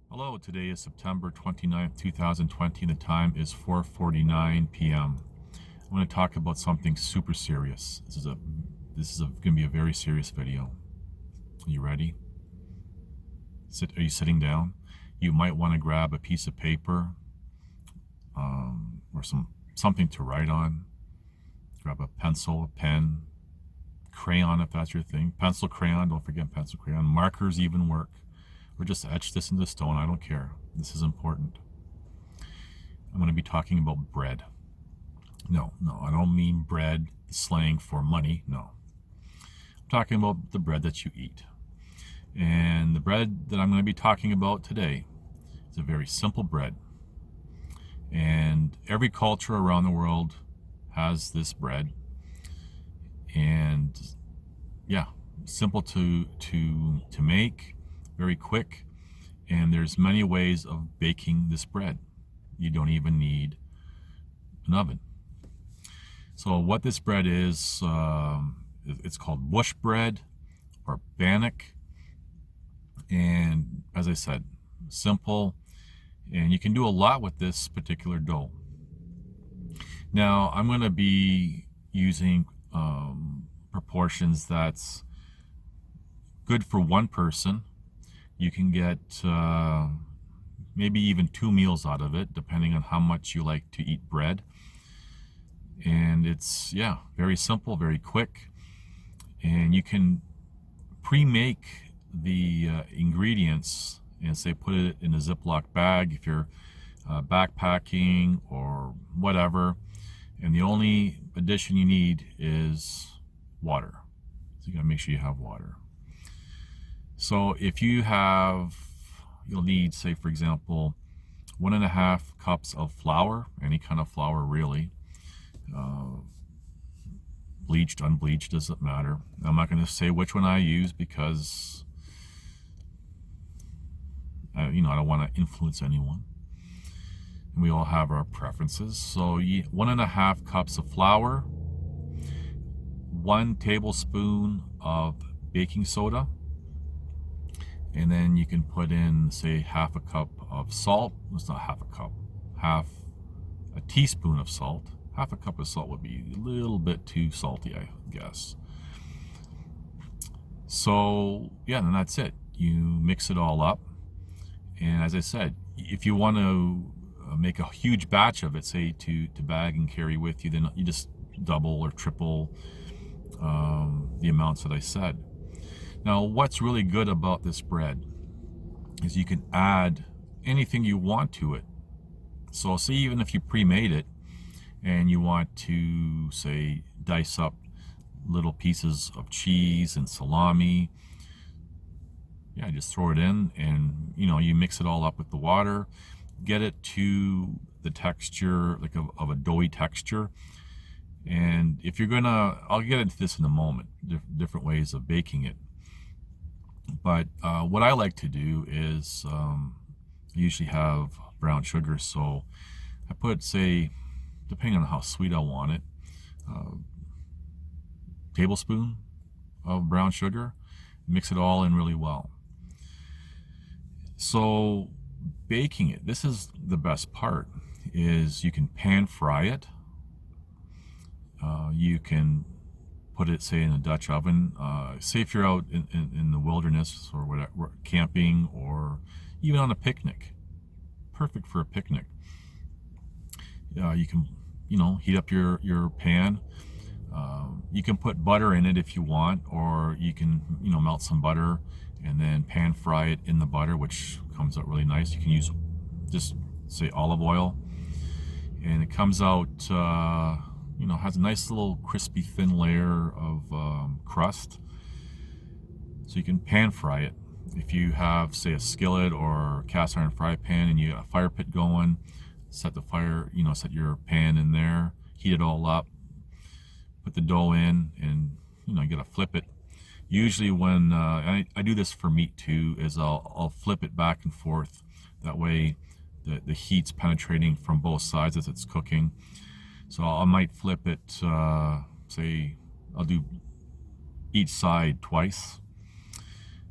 Hello, today is September 29th, 2020. The time is 4:49 p.m. I'm going to talk about something super serious. This is going to be a very serious video. Are you ready? Are you sitting down? You might want to grab a piece of paper or something to write on. Grab a pencil, a pen, crayon if that's your thing. Pencil, crayon, don't forget pencil, crayon. Markers even work. Or just etch this into stone, I don't care. This is important. I'm going to be talking about bread. No, I don't mean bread, slang for money, no. I'm talking about the bread that you eat. And the bread that I'm going to be talking about today is a very simple bread. And every culture around the world has this bread. And yeah, simple to make, very quick, and there's many ways of baking this bread. You don't even need an oven. So what this bread is, it's called bush bread or bannock, and as I said, simple, and you can do a lot with this particular dough. Now I'm going to be using proportions that's good for one person. You can get maybe even 2 meals out of it, depending on how much you like to eat bread. And it's, yeah, very simple, very quick. And you can pre-make the ingredients and say put it in a Ziploc bag if you're backpacking or whatever. And the only addition you need is water. So you gotta make sure you have water. So if you'll need, say for example, 1.5 cups of flour, any kind of flour really, bleached, unbleached, doesn't matter. I'm not going to say which one I use because I don't want to influence anyone. And we all have our preferences. So 1.5 cups of flour, 1 tablespoon of baking soda, and then you can put in, say, 1/2 cup of salt. It's not 1/2 cup, a teaspoon of salt. 1/2 cup of salt would be a little bit too salty, I guess. So yeah, then that's it. You mix it all up, and as I said, if you want to make a huge batch of it, say to bag and carry with you, then you just double or triple the amounts that I said. Now, what's really good about this bread is you can add anything you want to it. So say even if you pre-made it and you want to, say, dice up little pieces of cheese and salami, yeah, just throw it in and, you mix it all up with the water, get it to the texture, like of a doughy texture. And if you're gonna, I'll get into this in a moment, different ways of baking it. But what I like to do is I usually have brown sugar, so I put, say, depending on how sweet I want it, tablespoon of brown sugar, mix it all in really well. So baking it, this is the best part, is you can pan fry it. You can put it, say, in a Dutch oven. Say if you're out in the wilderness or whatever, camping, or even on a picnic. Perfect for a picnic. You can, heat up your pan. You can put butter in it if you want, or you can, melt some butter and then pan fry it in the butter, which comes out really nice. You can use just, say, olive oil, and it comes out has a nice little crispy thin layer of crust. So you can pan fry it. If you have, say, a skillet or cast iron fry pan and you got a fire pit going, set the fire, set your pan in there, heat it all up, put the dough in, and you gotta flip it. Usually when I do this for meat too, is I'll flip it back and forth. That way the heat's penetrating from both sides as it's cooking. So I might flip it, say, I'll do each side twice.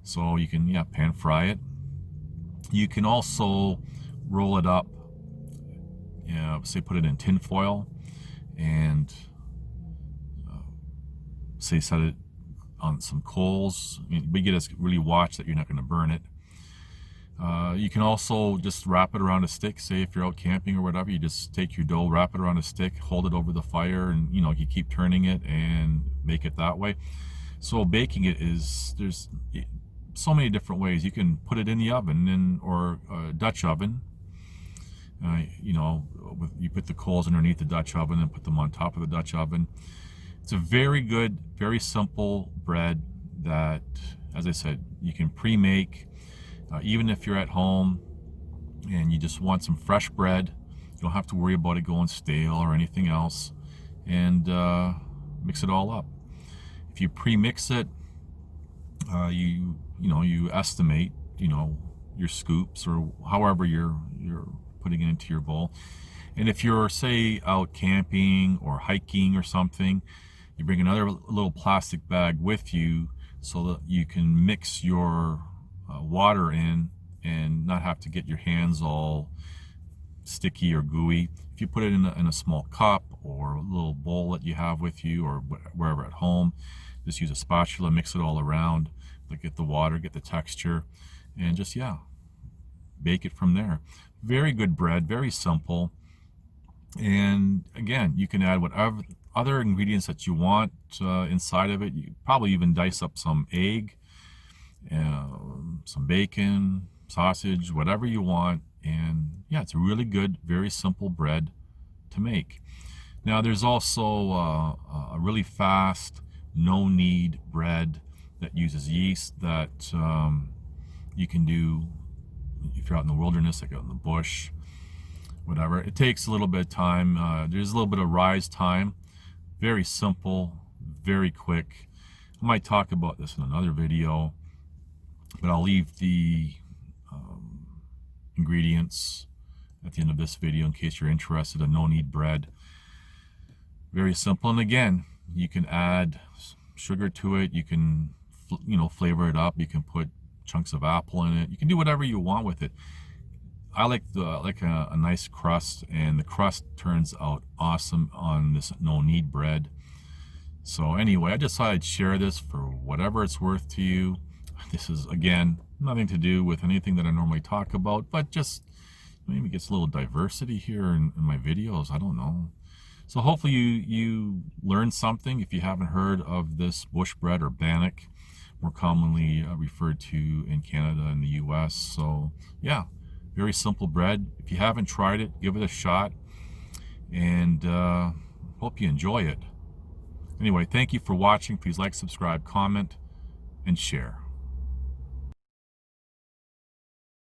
So you can, pan fry it. You can also roll it up, say put it in tin foil, and say set it on some coals. But you gotta really watch that you're not going to burn it. You can also just wrap it around a stick. Say if you're out camping or whatever, you just take your dough, wrap it around a stick, hold it over the fire, and you keep turning it and make it that way. So baking it there's so many different ways. You can put it in the oven or a Dutch oven. You put the coals underneath the Dutch oven and put them on top of the Dutch oven. It's a very good, very simple bread that, as I said, you can pre-make. Even if you're at home and you just want some fresh bread, you don't have to worry about it going stale or anything else, and mix it all up. If you pre-mix it, you estimate your scoops or however you're putting it into your bowl. And if you're, say, out camping or hiking or something, you bring another little plastic bag with you so that you can mix your water in and not have to get your hands all sticky or gooey. If you put it in a small cup or a little bowl that you have with you or wherever at home, just use a spatula, mix it all around, get the water, get the texture, and just bake it from there. Very good bread, very simple. And again, you can add whatever other ingredients that you want inside of it. You probably even dice up some egg, some bacon, sausage, whatever you want. And it's a really good, very simple bread to make. Now there's also a really fast, no knead bread that uses yeast that you can do if you're out in the wilderness, like out in the bush, whatever. It takes a little bit of time. There's a little bit of rise time. Very simple, very quick. I might talk about this in another video, but I'll leave the ingredients at the end of this video in case you're interested in no knead bread. Very simple, and again, you can add sugar to it. You can flavor it up. You can put chunks of apple in it. You can do whatever you want with it. I like a nice crust, and the crust turns out awesome on this no knead bread. So anyway, I just thought I'd share this for whatever it's worth to you. This is, again, nothing to do with anything that I normally talk about, but just maybe gets a little diversity here in my videos. I don't know. So hopefully you learned something if you haven't heard of this bush bread, or bannock, more commonly referred to in Canada and the US. So very simple bread. If you haven't tried it, give it a shot, and hope you enjoy it. Anyway, thank you for watching. Please like, subscribe, comment, and share.